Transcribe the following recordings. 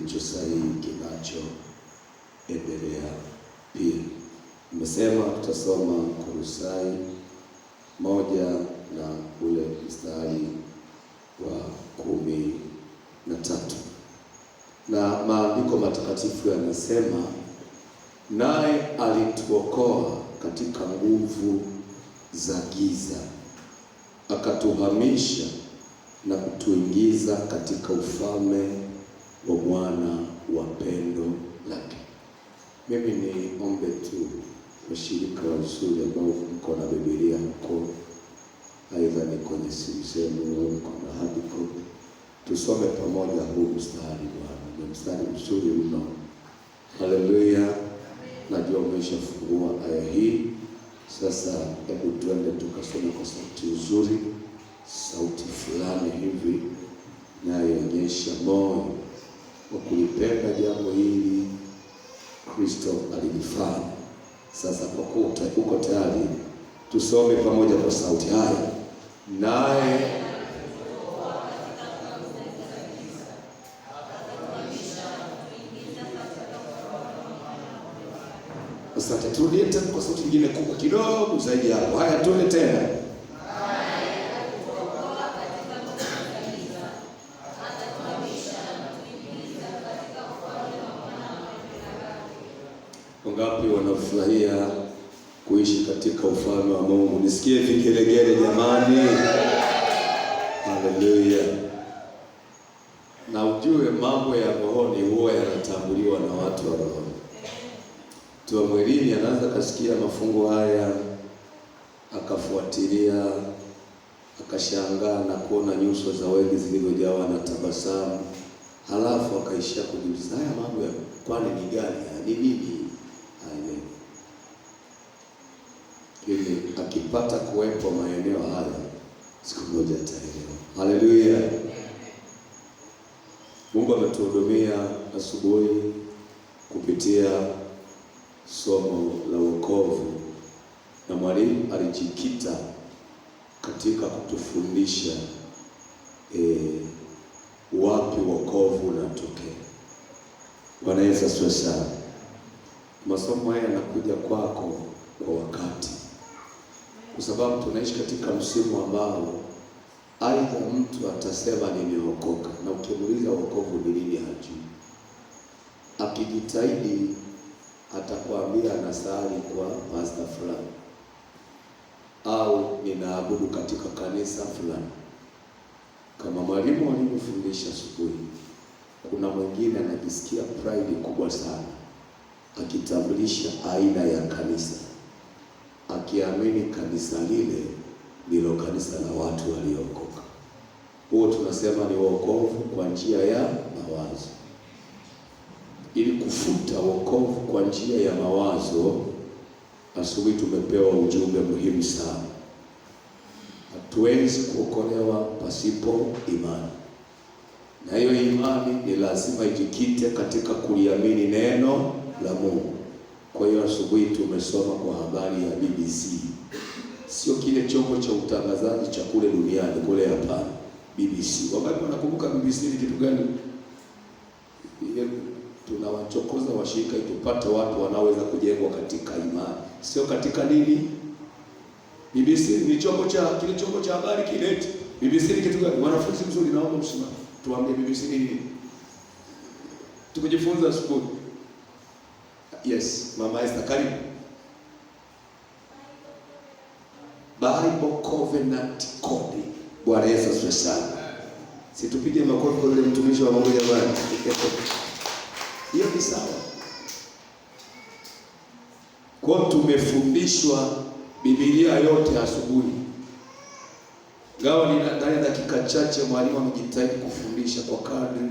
kilicho sahihi kinachoendelea. Pia nimesema tutasoma Kolosai 1 na ule mstari wa 13, na maandiko matakatifu yanasema, naye alituokoa katika nguvu za giza, akatuhamisha na kutuingiza katika ufalme wa mwana wa pendo lake. Mimi niombe tu washirika wazuri ambao mko na Biblia huko, aidha ni kwenye simu zenu au mko na hard copy, tusome pamoja huu mstari. Bwana, ni mstari mzuri mno. Haleluya. Najua umeshafungua aya hii. Sasa hebu tuende tukasome kwa sauti nzuri, sauti fulani hivi inayoonyesha moyo wa kulipenda jambo hili Kristo alilifanya. Sasa kwa kuwa uko tayari, tusome pamoja kwa sauti haya. Naye asante, turudie tena kwa sauti nyingine kubwa kidogo zaidi hapo. Haya, tuone tena. Wangapi wanafurahia kuishi katika ufalme wa Mungu? Nisikie vigelegele jamani. Haleluya. Na ujue mambo ya rohoni huwa yanatambuliwa na watu wa rohoni. Mtu wa mwilini anaanza kasikia mafungu haya, akafuatilia, akashangaa na kuona nyuso za wengi zilizojawa na tabasamu, halafu akaishia kujiuliza, haya mambo ya kwani ni gani? Ni nini? Ili akipata kuwepo maeneo haya, siku moja ataelewa. Haleluya. Mungu ametuhudumia asubuhi kupitia somo la wokovu, na mwalimu alijikita katika kutufundisha wapi wokovu unatokea. Bwana Yesu asifiwe sana. Masomo haya yanakuja kwako kwa wakati, kwa sababu tunaishi katika msimu ambao aidha mtu atasema nimeokoka, na ukimuuliza wokovu ni nini hajui. Akijitahidi atakwambia anasali kwa pastor fulani, au ninaabudu katika kanisa fulani. Kama mwalimu alimfundisha asubuhi, kuna mwingine anajisikia pride kubwa sana akitambulisha aina ya kanisa, akiamini kanisa lile ndilo kanisa la watu waliokoka. Huo tunasema ni wokovu kwa njia ya mawazo. Ili kufuta wokovu kwa njia ya mawazo, asubuhi tumepewa ujumbe muhimu sana. Hatuwezi kuokolewa pasipo imani, na hiyo imani ni lazima ijikite katika kuliamini neno la Mungu. Kwa hiyo asubuhi tumesoma kwa habari ya BBC. Sio kile chombo cha utangazaji cha kule duniani kule, hapana. BBC. Wangapi wanakumbuka BBC ni kitu gani? Tunawachokoza washirika tupate watu wanaoweza kujengwa katika imani, sio katika nini. BBC ni chombo cha kile chombo cha habari kile. BBC ni kitu gani? Wanafunzi mzuri, naomba msimame. Tuambie BBC ni nini? Tumejifunza asubuhi. Yes, Mama Esther, karibu. Bible Covenant Code. Bwana Yesu asifiwe sana. Situpige makofi kwa yule mtumishi wa Mungu jamani. Hiyo ni sawa. Kwa tumefundishwa Biblia yote asubuhi. Gawa ni ndani dakika chache mwalimu amejitahidi kufundisha kwa kadri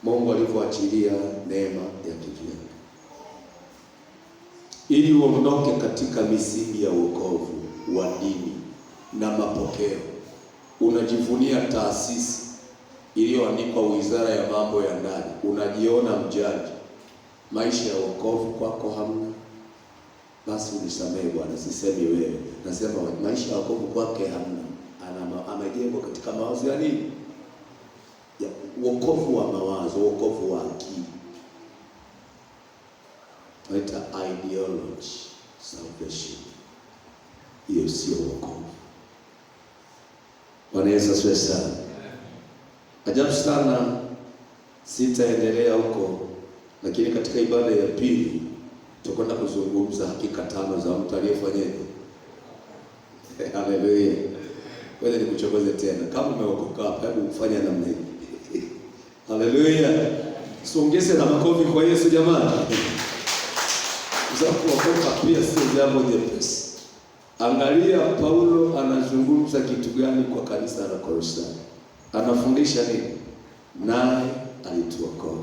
Mungu alivyoachilia neema ya kijana, ili uondoke katika misingi ya wokovu wa dini na mapokeo. Unajivunia taasisi iliyoandikwa Wizara ya Mambo ya Ndani, unajiona mjaji. Maisha ya wokovu kwako hamna. Basi unisamehe Bwana, sisemi wewe, nasema maisha ya wokovu kwake hamna. Amejengwa katika mawazo ya nini? ya wokovu wa mawazo, wokovu wa akili. Tunaita ideology salvation. Hiyo sio wokovu. Bwana Yesu asifiwe sana. Ajabu sana, sitaendelea huko, lakini katika ibada ya pili tutakwenda kuzungumza hakika 5 za mtu aliyefanyaje. Haleluya. Wewe nikuchokoze tena. Kama umeokoka hapa, hebu ufanye namna hii. Haleluya. Siongeze na makofi kwa Yesu jamani. Sababu kuokoka pia sio jambo jepesi. Angalia Paulo anazungumza kitu gani kwa kanisa la Kolosai. Anafundisha nini? Naye alituokoa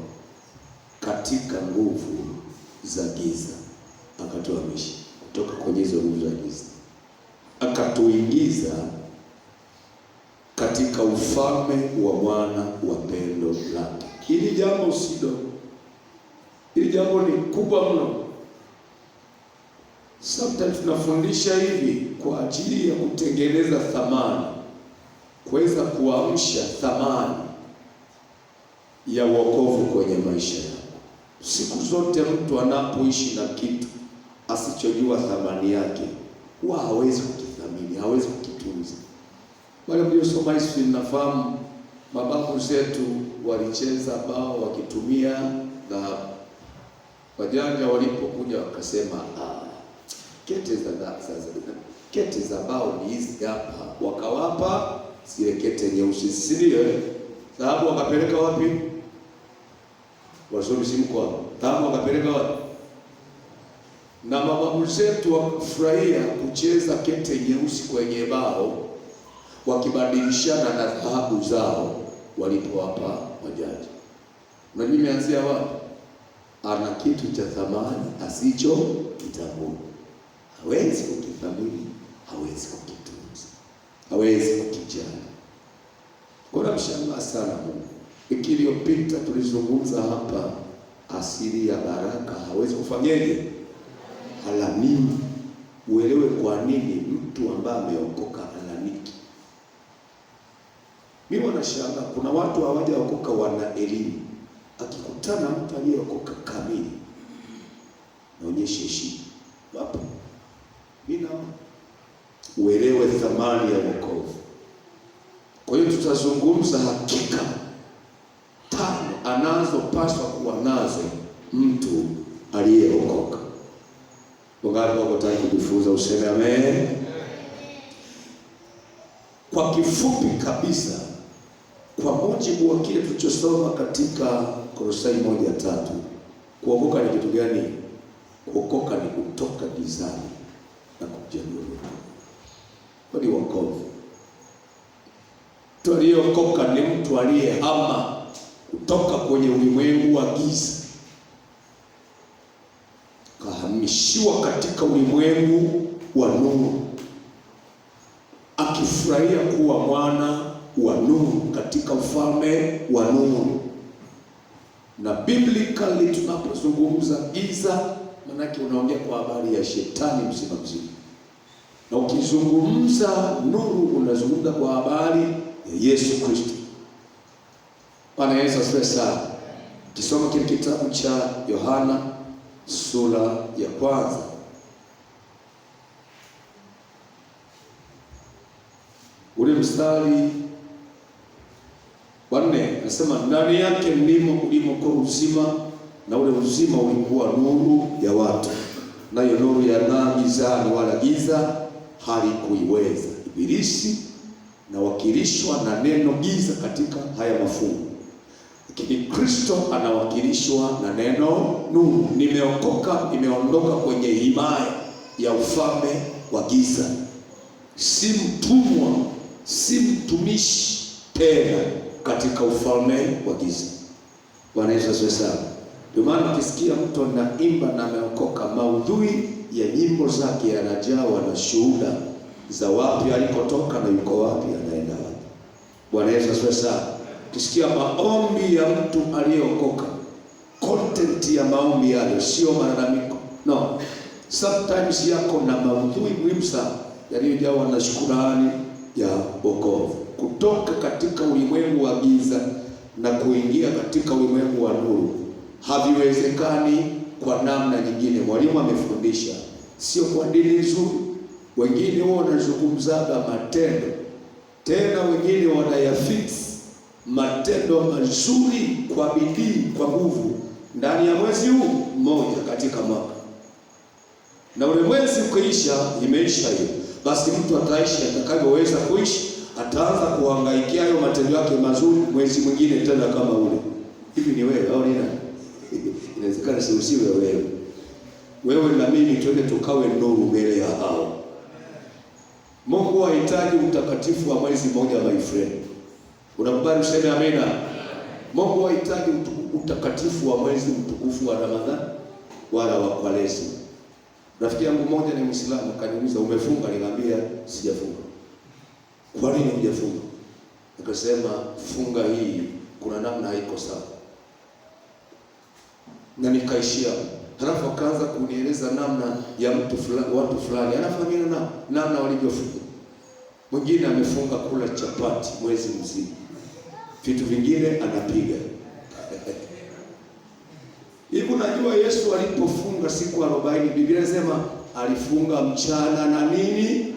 katika nguvu za giza, akatuhamisha kutoka kwenye hizo nguvu za giza, akatuingiza katika ufalme wa mwana wa pendo lake. Hili jambo si dogo. Hili jambo ni kubwa mno. Sometimes tunafundisha hivi kwa ajili ya kutengeneza thamani, kuweza kuamsha thamani ya wokovu kwenye maisha yako. Siku zote mtu anapoishi na kitu asichojua thamani yake, huwa hawezi kukithamini, hawezi kukitunza. Wale mliosoma history mnafahamu mababu zetu walicheza bao wakitumia dhahabu. Wajanja walipokuja wakasema kete za bao ni hizi hapa, wakawapa zile kete nyeusi, si ndio? Dhahabu wakapeleka wapi? Wasomi simko. Dhahabu wakapeleka wapi? Na mababu zetu wakafurahia kucheza kete nyeusi kwenye bao, wakibadilishana na dhahabu zao walipowapa wajanja. Unajua imeanzia wapi? Ana kitu cha thamani asicho kitambua. Hawezi kukithamini, hawezi kukitunza, hawezi kukijali. Kuna mshangaa sana Mungu. Wiki iliyopita tulizungumza hapa asili ya baraka hawezi kufanyaje? Halamini. Uelewe kwa nini mtu ambaye ameokoka halamiki. Mimi wanashangaa kuna watu hawajaokoka wana elimu. Akikutana mtu aliyeokoka kamili, naonyesha heshima. Wapo. Mimi uelewe thamani ya wokovu. Kwa hiyo tutazungumza hakika 5 anazopaswa kuwa nazo mtu aliyeokoka. Wangapi wako tayari kujifunza? Useme amen. Kwa kifupi kabisa, kwa mujibu wa kile tulichosoma katika Kolosai 1:3, kuokoka ni kitu gani? Kuokoka ni kutoka gizani na kuja nuru. Kwa ni wokovu. Mtu aliyeokoka ni mtu aliyehama kutoka kwenye ulimwengu wa giza, kahamishiwa katika ulimwengu wa nuru, akifurahia kuwa mwana wa nuru katika ufalme wa nuru. Na biblically tunapozungumza giza, manake unaongea kwa habari ya shetani mzima mzima. Na ukizungumza nuru, unazungumza kwa habari ya Yesu Kristo. Bwana Yesu asifiwe sana. Kisoma kile kitabu cha Yohana sura ya 1. Ule mstari wa 4 anasema ndani yake ndimo ulimokuwa uzima, na ule uzima ulikuwa nuru ya watu, nayo nuru yang'aa gizani, wala giza halikuiweza. Ibilisi na wakilishwa na neno giza katika haya mafungu, lakini Kristo anawakilishwa na neno nuru. Nimeokoka, nimeondoka kwenye himaya ya ufalme wa giza. Si mtumwa, si mtumishi tena katika ufalme wa giza. Bwana Yesu asifiwe sana. Ndio maana ukisikia mtu anaimba na ameokoka, maudhui ya nyimbo zake yanajawa na shuhuda za wapi alikotoka na yuko wapi anaenda wapi. Bwana Yesu asifiwe sana. Ukisikia maombi ya mtu aliyeokoka, content ya maombi yale sio malalamiko. No. Sometimes yako na maudhui muhimu sana yaliyojawa na shukrani ya wokovu. Kutoka katika ulimwengu wa giza na kuingia katika ulimwengu wa nuru haviwezekani kwa namna nyingine. Mwalimu amefundisha, sio kwa dini nzuri. Wengine wao wanazungumzaga matendo, tena wengine wanayafix matendo mazuri kwa bidii, kwa nguvu, ndani ya mwezi huu mmoja katika mwaka, na ule mwezi ukiisha, imeisha hiyo, basi mtu ataishi atakavyoweza kuishi. Ataanza kuhangaikia hayo matendo yake mazuri mwezi mwingine tena kama ule. Hivi ni wewe au nina? Inawezekana si usiwe wewe. Wewe na mimi twende tukawe nuru mbele ya hao. Mungu hahitaji utakatifu wa mwezi mmoja, my friend. Unakubali useme amina? Mungu hahitaji utakatifu wa mwezi mtukufu wa Ramadhani wala wa Kwaresima. Rafiki yangu mmoja ni Muislamu, kaniuliza umefunga? Nikamwambia sijafunga. Kwa nini hujafunga? Akasema funga hii kuna namna haiko sawa. Na nikaishia. Halafu akaanza kunieleza namna ya mtu fulani, watu fulani anafahamia namna walivyofunga. Mwingine amefunga kula chapati mwezi mzima, vitu vingine anapiga. Hivi unajua Yesu alipofunga siku 40, Biblia inasema alifunga mchana na nini?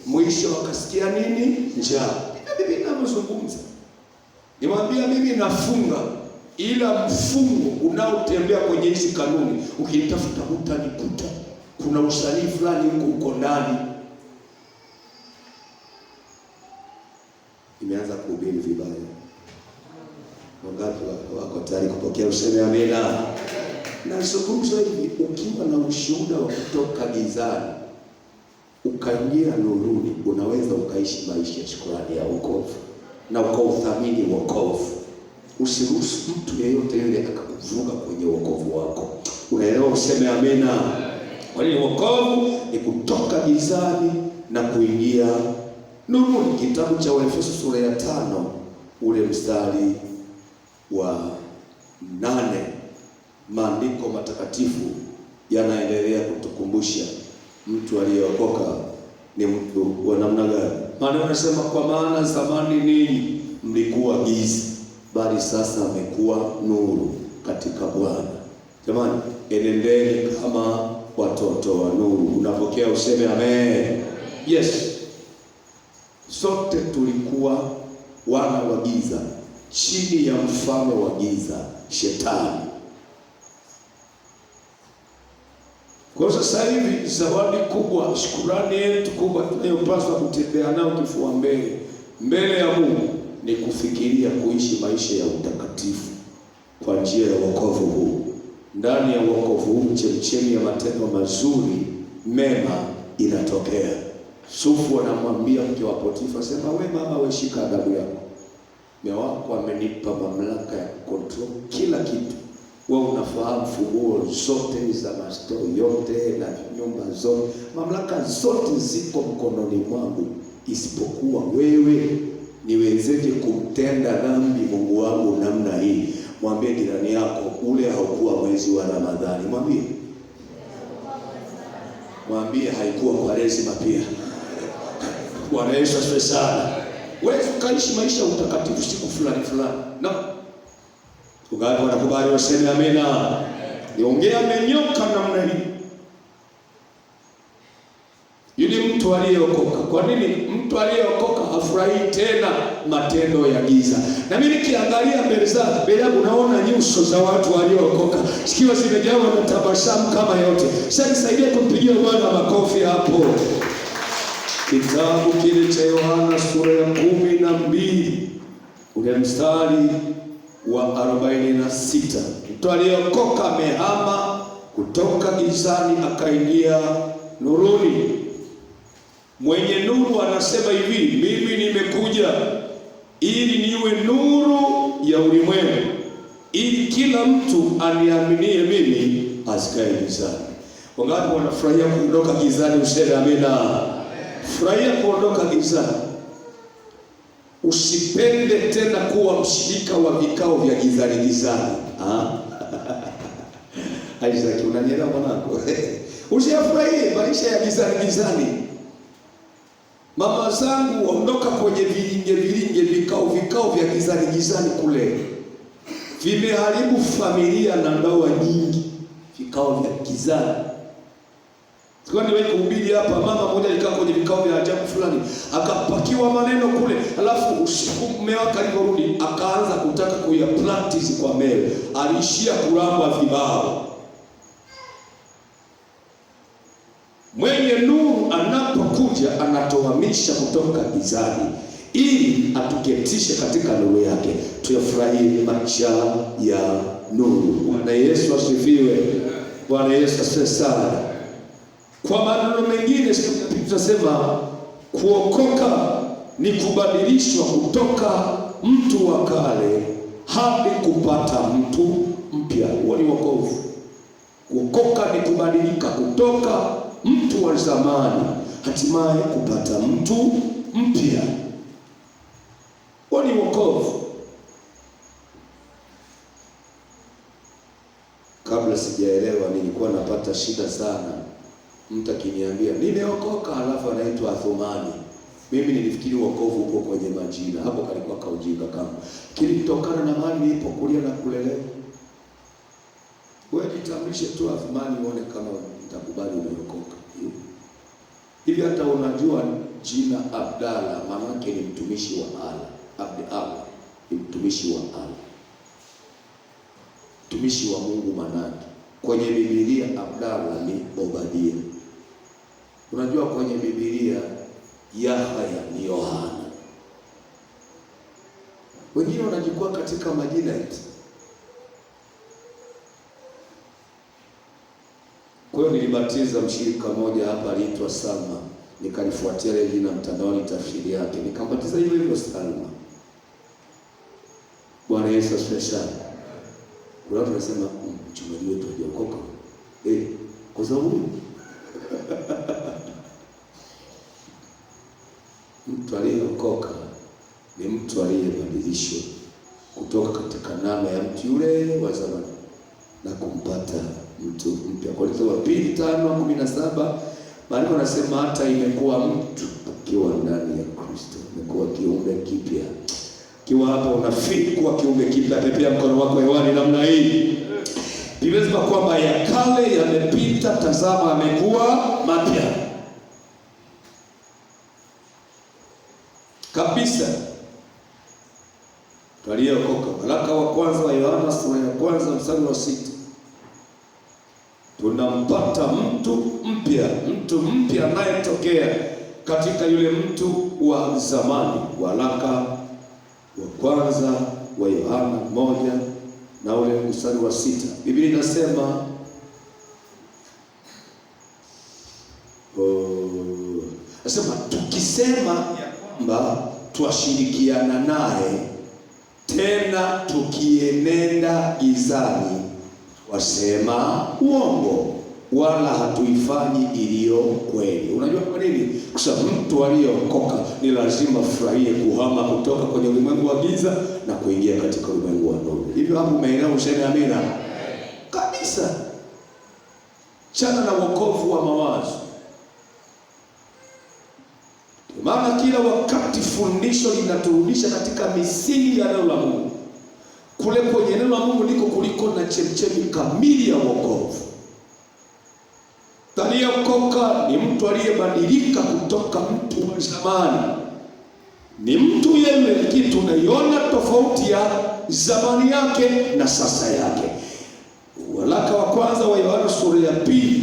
Mwisho akasikia nini? Njaa. Biblia inazungumza. Nimwambia mimi nafunga, ila mfungo unaotembea kwenye hizi kanuni ukitafuta utanikuta kuna usanii fulani huko ndani. Imeanza kuhubiri vibaya. Wangapi wako tayari kupokea? Useme amina. Na zungumzo hivi, ukiwa na ushuhuda wa kutoka gizani ukaingia nuruni, unaweza ukaishi maisha ya shukrani ya wokovu na ukauthamini wokovu. Usiruhusu mtu yeyote yule akakuvuga kwenye wokovu wako. Unaelewa? Useme amina. Kwa hiyo wokovu ni kutoka gizani na kuingia nuruni. Kitabu cha Waefeso sura ya 5 ule mstari wa 8, maandiko matakatifu yanaendelea kutukumbusha mtu aliyeokoka ni mtu wa namna gani. Maana anasema kwa maana zamani ninyi mlikuwa giza, bali sasa mmekuwa nuru katika Bwana. Jamani, enendeni kama watoto wa nuru. Unapokea? Useme amen. Yes. Sote tulikuwa wana wa giza, chini ya mfalme wa giza, Shetani. Kwa sasa hivi zawadi kubwa, shukrani yetu kubwa tunayopaswa kutembea nao kifua mbele ya Mungu ni kufikiria kuishi maisha ya utakatifu kwa njia ya wokovu huu. Ndani ya wokovu huu chemchemi ya matendo mazuri mema inatokea. Yusufu anamwambia mke wa Potifa, sema we mama, we shika adabu yako. Mume wako amenipa mamlaka ya control kila kitu. Wewe unafahamu funguo zote za masto yote na nyumba zote. Mamlaka zote ziko mkononi mwangu, isipokuwa wewe niwezeje kumtenda dhambi Mungu wangu namna hii? Mwambie jirani yako, ule haukuwa mwezi wa Ramadhani. Mwambie haikuwa Kwaresima pia. Bwana Yesu asifiwe sana. Wewe ukaishi maisha utakatifu siku fulani. No. Ungapi wanakubali waseme amina? Niongea amenyoka namna hii. Yule mtu aliyeokoka. Kwa nini mtu aliyeokoka hafurahi tena matendo ya giza? Na mimi nikiangalia mbele yangu naona nyuso za watu waliokoka zikiwa zimejawa na tabasamu kama yote. Sasa nisaidie kumpigia Bwana makofi hapo. Kitabu kile cha Yohana sura ya 12 ule mstari wa 46. Mtu aliyeokoka amehama kutoka gizani akaingia nuruni. Mwenye nuru anasema hivi, mimi nimekuja ili niwe nuru ya ulimwengu, ili kila mtu aniaminie mimi asikae gizani. Wangapi wanafurahia kuondoka gizani? Useme amina. Furahia kuondoka gizani. Usipende tena kuwa mshirika wa vikao vya gizani. Isaac, unanielewa mwanangu? Usifurahie maisha ya gizani. Mama zangu, ondoka kwenye vilinge vikao vya gizani kule. vimeharibu familia na ndoa nyingi, vikao vya gizani. Niwahi kuhubiri hapa, mama mmoja alikaa kwenye vikao vya ajabu fulani, akapakiwa maneno kule, alafu usiku mume wake aliporudi akaanza kutaka kuya practice kwa mewe, aliishia kulamba vibao. Mwenye nuru anapokuja anatohamisha kutoka gizani ili atuketishe katika nuru yake, tuyafurahie maisha ya nuru. Bwana Yesu asifiwe. Bwana Yesu asifiwe sana. Kwa maneno mengine tunasema kuokoka ni kubadilishwa kutoka mtu wa kale hadi kupata mtu mpya. Huo ni wokovu. Kuokoka ni kubadilika kutoka mtu wa zamani hatimaye kupata mtu mpya. Huo ni wokovu. Kabla sijaelewa nilikuwa napata shida sana. Mtu akiniambia nimeokoka halafu anaitwa Athumani, mimi nilifikiri wokovu uko kwenye majina. Hapo kalikuwa kaujinga kama kilitokana na mahali nilipokulia na kulelewa. Wewe jitambulishe tu Athumani uone kama nitakubali umeokoka. Hivi hata unajua jina Abdalla maana yake ni mtumishi wa Allah. Abdalla ni mtumishi wa Allah, mtumishi wa Mungu. Manake kwenye Biblia Abdalla ni Obadia. Unajua kwenye Biblia Yahya ni Yohana. Wengine wanajikua katika majina eti. Kwa hiyo nilibatiza mshirika mmoja hapa aliitwa Salma, nikalifuatia ile jina mtandaoni tafsiri yake, nikambatiza hivyo Salma. Bwana Yesu asifiwe. Kuna watu wanasema mchungaji wetu hajaokoka. Kwa sababu mtu aliyeokoka ni mtu aliyebadilishwa kutoka katika namna ya mtu yule wa zamani na kumpata mtu mpya. Korintho wa 2:5-17 Maandiko yanasema hata imekuwa mtu akiwa ndani ya Kristo imekuwa kiumbe kipya. Kiwa hapo unafiki kuwa kiumbe kipya, pepea mkono wako hewani namna hii. Biblia inasema kwamba ya kale yamepita, tazama amekuwa mapya. Kabisa. Tuliokoka. Waraka wa kwanza wa Yohana sura ya kwanza mstari wa 6. Tunampata mtu mpya anayetokea katika yule mtu wa zamani. Waraka wa kwanza wa Yohana 1 na ule mstari wa 6. Biblia inasema nasema tukisema ya kwamba twashirikiana naye tena tukienenda gizani wasema uongo wala hatuifanyi iliyo kweli. Unajua kwa nini? Kwa sababu mtu aliyeokoka ni lazima furahie kuhama kutoka kwenye ulimwengu wa giza na kuingia katika ulimwengu wa nuru. Hivyo hapo umeelewa? Useme amina. Kabisa. Chana na wokovu wa mawazo. Maana kila wakati fundisho linaturudisha katika misingi ya neno la Mungu. Kule kwenye neno la Mungu liko kuliko na chemchemi kamili ya wokovu. Aliyeokoka ni mtu aliyebadilika kutoka mtu wa zamani. Ni mtu yeye, lakini tunaiona tofauti ya zamani yake na sasa yake. Waraka wa kwanza wa Yohana sura ya 2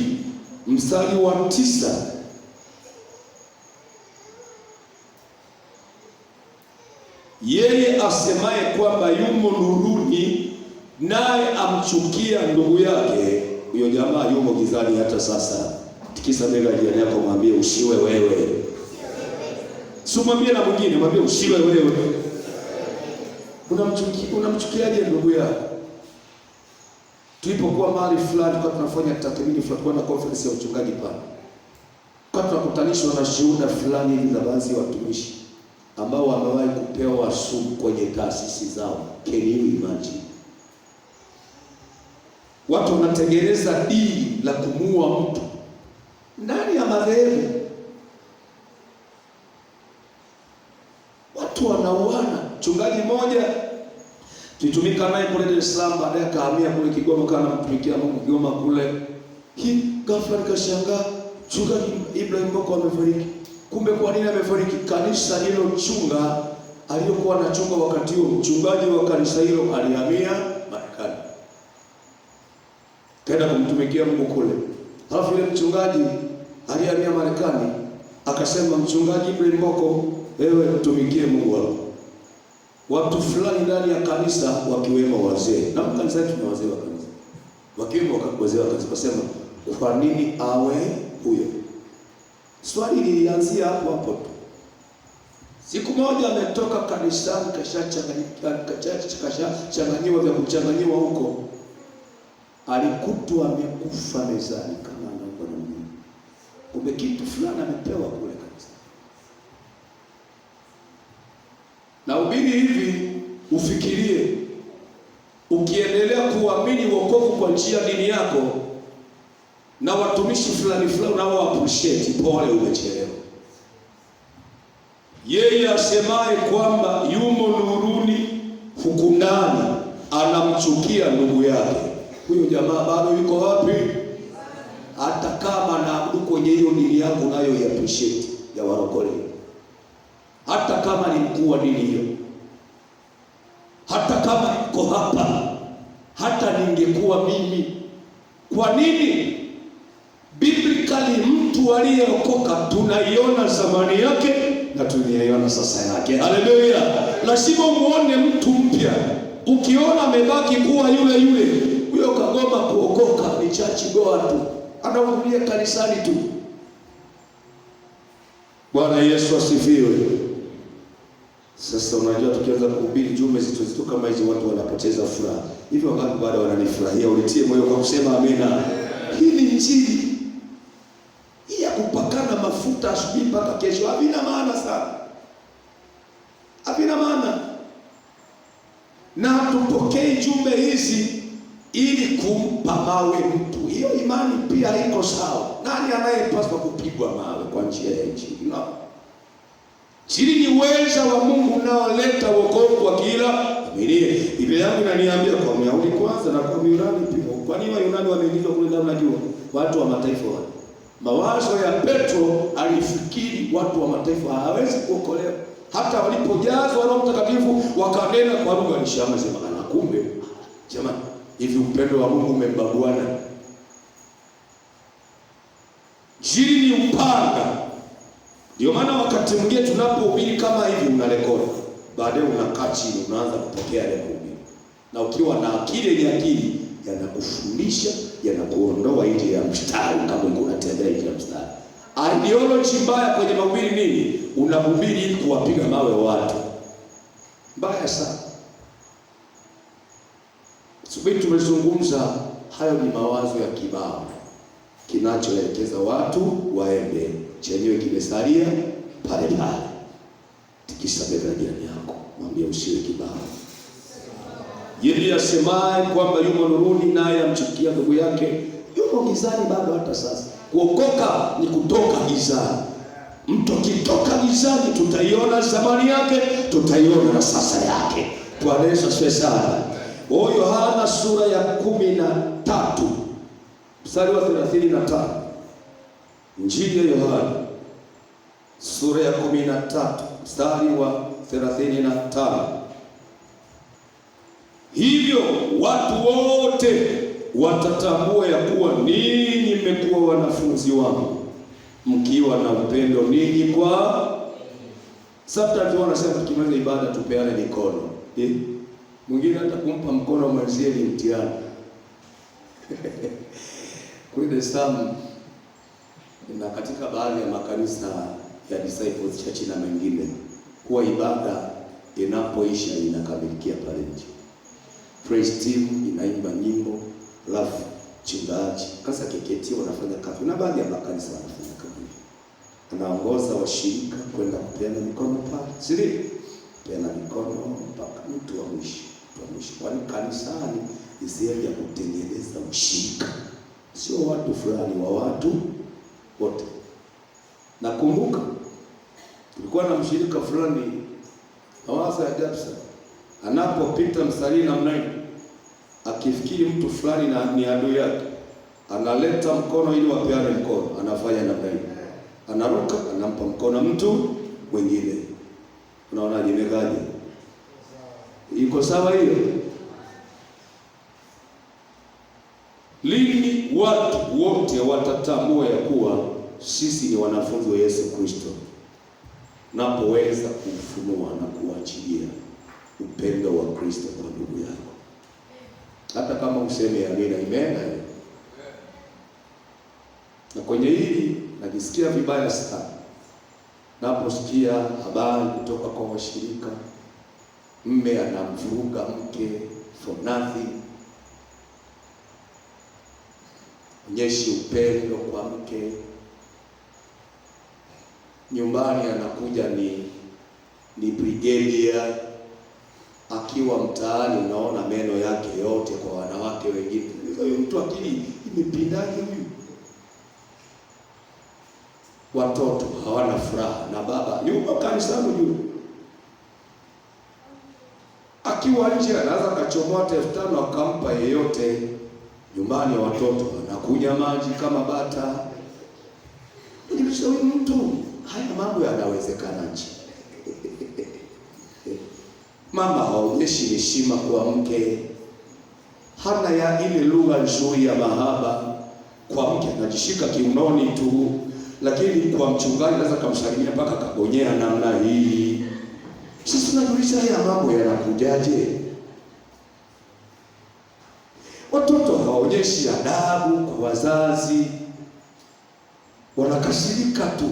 mstari wa 9. Yeye asemaye kwamba yumo nuruni naye amchukia ndugu yake, huyo jamaa yumo gizani hata sasa. Tikisa mbele ya jirani yako mwambie usiwe wewe. Si mwambie na mwingine, mwambie usiwe wewe. Unamchukiaje ndugu yako? Tulipokuwa mahali fulani kwa tunafanya tathmini fulani kwa conference ya uchungaji pale. Kwa tunakutanishwa na shuhuda fulani hivi za baadhi ya watumishi ambao wamewahi kupewa sumu kwenye taasisi zao. Can you imagine? Watu wanatengeneza dili la kumuua mtu ndani ya madhehebu. Watu wanauana. Mchungaji mmoja Tulitumika naye kule Dar es Salaam, baadaye akahamia kule Kigoma, kana mtumikia Mungu Kigoma kule. Ghafla nikashangaa Mchungaji Ibrahim Mboko amefariki. Kumbe kwa nini amefariki? Kanisa hilo chunga aliyokuwa anachunga wakati huo, mchungaji wa kanisa hilo alihamia Marekani, kaenda kumtumikia Mungu kule. Halafu yule mchungaji alihamia Marekani akasema, Mchungaji Ibrahim Mboko, wewe mtumikie Mungu wako. Watu fulani ndani ya kanisa wakiwemo wazee, na kanisa letu ni wazee wa kanisa, wakiwemo wazee wa kanisa, wasema kwa nini awe huyo? Swali lilianzia hapo hapo tu. Siku moja ametoka kanisani, kashachanganyiwa vya kuchanganyiwa huko, alikutwa amekufa mezani kama anaomba na Mungu. Kumbe kitu fulani amepewa kule kanisa. Na ubiri hivi, ufikirie, ukiendelea kuamini wokovu kwa njia dini yako, na watumishi fulani nao appreciate, pole, umechelewa. Yeye asemaye kwamba yumo nuruni, huku ndani anamchukia ndugu yake, huyo jamaa bado yuko wapi? Hata kama naabudu kwenye hiyo dini yako nayo ya appreciate ya warokole, hata kama ni mkuu wa dini hiyo, hata kama niko hapa, hata ningekuwa mimi. Kwa nini? Biblically mtu aliyeokoka tunaiona zamani yake na tunaiona sasa yake. Haleluya! Lazima muone mtu mpya. Ukiona amebaki kuwa yule yule, huyo kagoma kuokoka, ni chachi goa tu, anahudhuria kanisani tu. Bwana Yesu asifiwe. Sasa unajua, tukianza kuhubiri jumbe zito kama hizo, watu wanapoteza furaha. Hivyo wakati bado wananifurahia, ulitie moyo kwa kusema amina. Hii ni injili. Hii ya kupakana mafuta asubuhi mpaka kesho havina maana sana. Havina maana. Na tupokee jumbe hizi ili kumpa mawe mtu. Hiyo imani pia haiko sawa. Nani anayepaswa kupigwa mawe kwa njia ya injili? No. Injili ni uweza wa Mungu unaoleta wokovu kwa kila aminie. Biblia yangu inaniambia kwa Myahudi kwanza na kwa Myunani pia. Kwa nini Wayunani wameingizwa kule ndani? Unajua, watu wa mataifa wale. Mawazo ya Petro, alifikiri watu wa mataifa hawezi kuokolewa. Hata walipojazwa Roho Mtakatifu wakanena kwa lugha, alishama sema kana, kumbe jamani, hivi upendo wa Mungu umembaguana. Injili ni upanga. Ndio maana wakati mwingine tunapohubiri kama hivi unarekodi, baadaye unakaa chini unaanza kupokea ile kuhubiri. Na ukiwa na akili yenye akili, yanakufundisha, yanakuondoa nje ya mstari kama unatembea nje ya mstari. Ideology mbaya kwenye mahubiri nini? Unahubiri ili kuwapiga mawe watu. Mbaya sana. Subiri tumezungumza, hayo ni mawazo ya kibao kinachoelekeza watu waende, chenyewe kimesalia pale pale. Tikisa bega jirani yako, mwambie usiwe kibao. Yeye asemaye kwamba yumo nuruni naye amchukia ndugu yake, yumo gizani bado hata sasa. Kuokoka ni kutoka gizani. Mtu akitoka gizani, tutaiona zamani yake, tutaiona na sasa yake. Bwana Yesu asifiwe sana. Yohana sura ya 13 mstari wa 35. Injili ya Yohana sura ya 13 mstari wa 35. Hivyo watu wote watatambua ya kuwa ninyi mmekuwa wanafunzi wangu, mkiwa na upendo ninyi kwa. Sasa tunasema tukimaliza ibada tupeane mikono. Mwingine hata kumpa mkono mwenzie ni mtihani. Kule Dar es Salaam na katika baadhi ya makanisa ya Disciples Church na mengine, kwa ibada inapoisha inakamilikia pale nje, praise team inaimba nyimbo, alafu mchungaji kasa keketi wanafanya kazi, na baadhi ya makanisa wanafanya kazi, anaongoza washirika kwenda kupeana mikono pale, siri peana mikono mpaka mtu wa mwisho. Kwani kanisani ni sehemu ya kutengeneza ushirika, sio watu fulani, wa watu wote. Nakumbuka tulikuwa na mshirika fulani, mawazo ya ajabu sana. anapopita mstari namna hii, akifikiri mtu fulani na ni adui yake, analeta mkono ili wapeane mkono, anafanya namna hii, anaruka, anampa mkono mtu mwingine. Unaona jimegaje? Iko sawa hiyo? Lini watu wote watatambua ya kuwa sisi ni wanafunzi wa Yesu Kristo? Napoweza kufunua na kuachilia upendo wa Kristo kwa ndugu yako, hata kama useme amina, imeenda hiyo. Na kwenye hili najisikia vibaya sana naposikia habari kutoka kwa washirika, mme anamvuruga mke for nothing. Onyeshi upendo kwa mke, nyumbani anakuja ni brigadier, akiwa mtaani unaona meno yake yote kwa wanawake wengine. Huyo mtu akili imepindaje huyu? Watoto hawana furaha na baba yuko kanisani juu, akiwa nje anaweza kachomoa 5,000 akampa yeyote. Nyumbani watoto anakunya maji kama bata. Huyu mtu, haya mambo yanawezekana nje? Mama haonyeshi heshima kwa mke, hana ya ile lugha nzuri ya mahaba kwa mke, anajishika kiunoni tu, lakini kwa mchungaji anaweza kumsalimia mpaka kabonyea namna hii. Sisi tunajulisha haya mambo yanakujaje? Watoto hawaonyeshi adabu kwa wazazi, wanakasirika tu.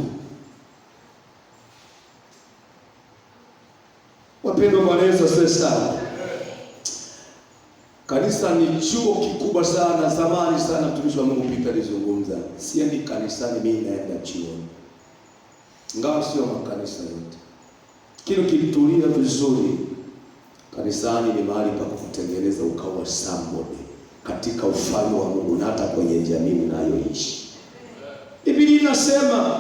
Wapendwa, Bwana Yesu asifiwe sana. Kanisa ni chuo kikubwa sana. Zamani sana mtumishi wa Mungu Peter alizungumza, siendi kanisani, mimi naenda chuoni. Ingawa sio makanisa yote, kile kilitulia vizuri. Kanisani ni mahali pa kukutengeneza ukawa somebody katika ufalme wa Mungu na hata kwenye jamii unayoishi. Biblia inasema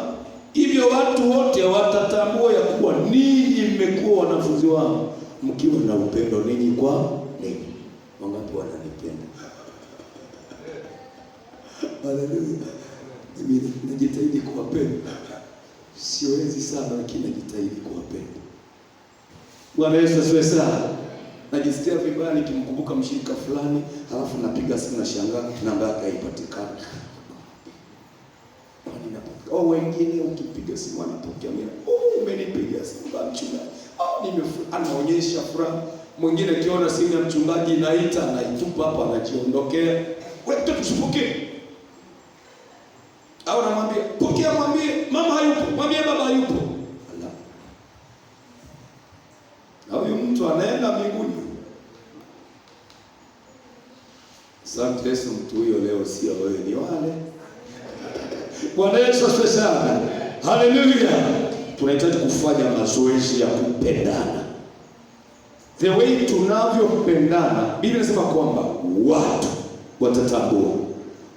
hivyo watu wote watatambua ya kuwa ninyi mmekuwa wanafunzi wangu mkiwa na upendo ninyi kwa ninyi. Wangapi wananipenda? Haleluya. Mimi najitahidi kuwapenda. Siwezi sana, lakini najitahidi kuwapenda. Bwana Yesu asifiwe sana. Najisikia vibaya nikimkumbuka mshirika fulani, halafu napiga simu na shangaa namba yake haipatikani. Wengine ukipiga simu anapokea mimi. Umenipiga simu kwa mchungaji. Anaonyesha furaha. Mwingine akiona simu ya mchungaji inaita, anaitupa hapa, anajiondokea. Wewe mtoto usipokee. Au namwambia, pokea, mwambie mama hayupo, mwambie baba hayupo. Na huyu mtu anaenda mbinguni. Asante Yesu, mtu huyo leo sio wewe, ni wale. Bwana Yesu asifiwe sana. Haleluya. Tunahitaji kufanya mazoezi ya kupendana. The way tunavyopendana, Biblia inasema kwamba watu watatambua.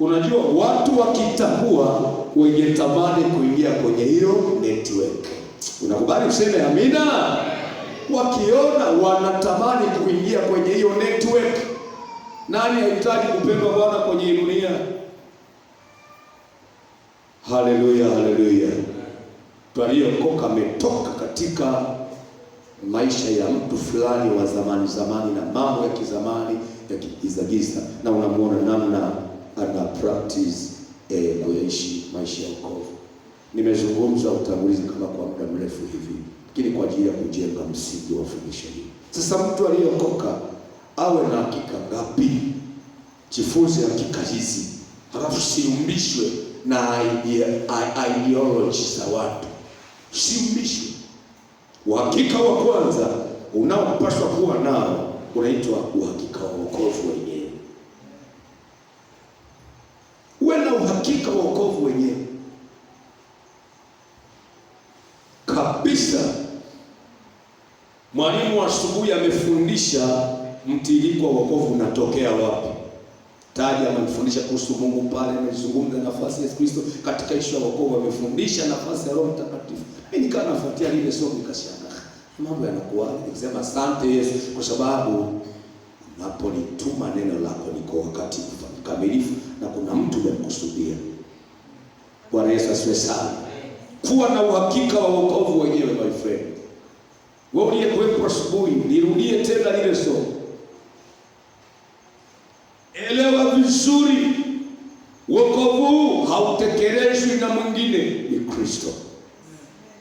Unajua watu wakitambua, wenye tamani kuingia kwenye hiyo network. Unakubali useme amina? Wakiona wanatamani kuingia kwenye hiyo network. Nani hahitaji kupendwa Bwana kwenye dunia? Haleluya, haleluya. Tuliokoka ametoka katika maisha ya mtu fulani wa zamani na mambo ya kizamani ya kigizagiza, na unamuona namna ana practice kuyaishi maisha ya wokovu. Nimezungumza utangulizi kama kwa muda mrefu hivi, lakini kwa ajili ya kujenga msingi wa fundisho hili. Sasa mtu aliyokoka awe na hakika ngapi? Jifunze hakika hizi, halafu siumbishwe na ideology za watu. Siumbishwe. Uhakika wa kwanza unaopaswa kuwa nao unaitwa uhakika wa wokovu wenyewe. Uwe na uhakika wa wokovu wenyewe kabisa. Mwalimu wa asubuhi amefundisha mtiririko wa wokovu unatokea wapi. Taja amefundisha kuhusu Mungu pale, amezungumza nafasi ya Yesu Kristo katika ishu ya wokovu, amefundisha nafasi ya Roho Mtakatifu. Mimi nikaa nafuatia lile somo nikashangaa. mambo yanakuwa. Nikisema asante Yesu kwa sababu unapolituma neno lako ni kwa wakati mkamilifu na kuna mtu umemkusudia. Bwana Yesu asifiwe sana. Kuwa na uhakika wa wokovu wenyewe, my friend. Wewe uliyekuwepo asubuhi, nirudie tena lile somo. Elewa vizuri, wokovu hautekelezwi na mwingine, ni Kristo.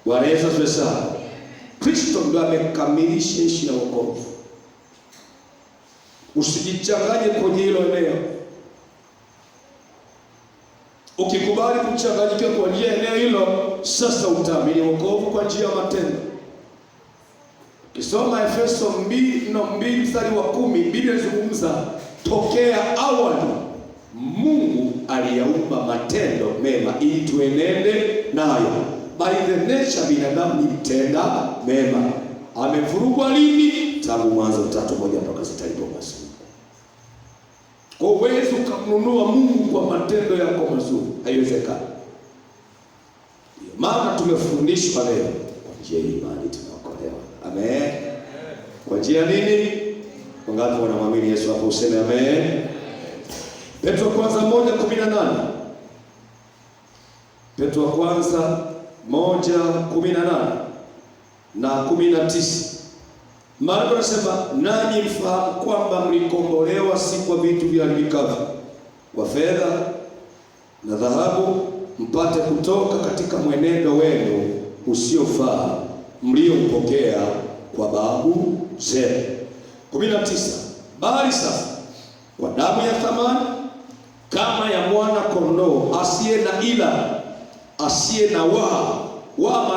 Bwana Yesu asifiwe sana. Kristo ndiye amekamilisha ishi ya wokovu. Usijichanganye kwenye hilo eneo. Ukikubali kuchanganyika kwa njia eneo hilo, sasa utaamini wokovu kwa njia ya matendo. Kisoma Efeso 2 mstari wa 10, Biblia inazungumza tokea awali Mungu aliyaumba matendo mema ili tuenende nayo. By the nature binadamu ni mtenda mema. Amevurugwa lini? Tangu Mwanzo 3:1 mpaka 6 ilipomalizika. Kwa uwezo ukamnunua Mungu kwa matendo yako mazuri, haiwezekani. Ndio maana tumefundishwa leo kwa njia ya imani tunaokolewa. Amen. Kwa njia nini? Wangapi wanamwamini Yesu hapo useme amen? Petro wa kwanza 1:18. Petro wa kwanza 1:18 na 19. Maana anasema nanyi mfahamu kwamba mlikombolewa si kwa vitu viharibikavyo, kwa fedha na dhahabu, mpate kutoka katika mwenendo wenu usiofaa mliompokea kwa babu zenu. 19. Bali sasa kwa damu ya thamani kama ya mwana kondoo asiye na ila, asiye na waa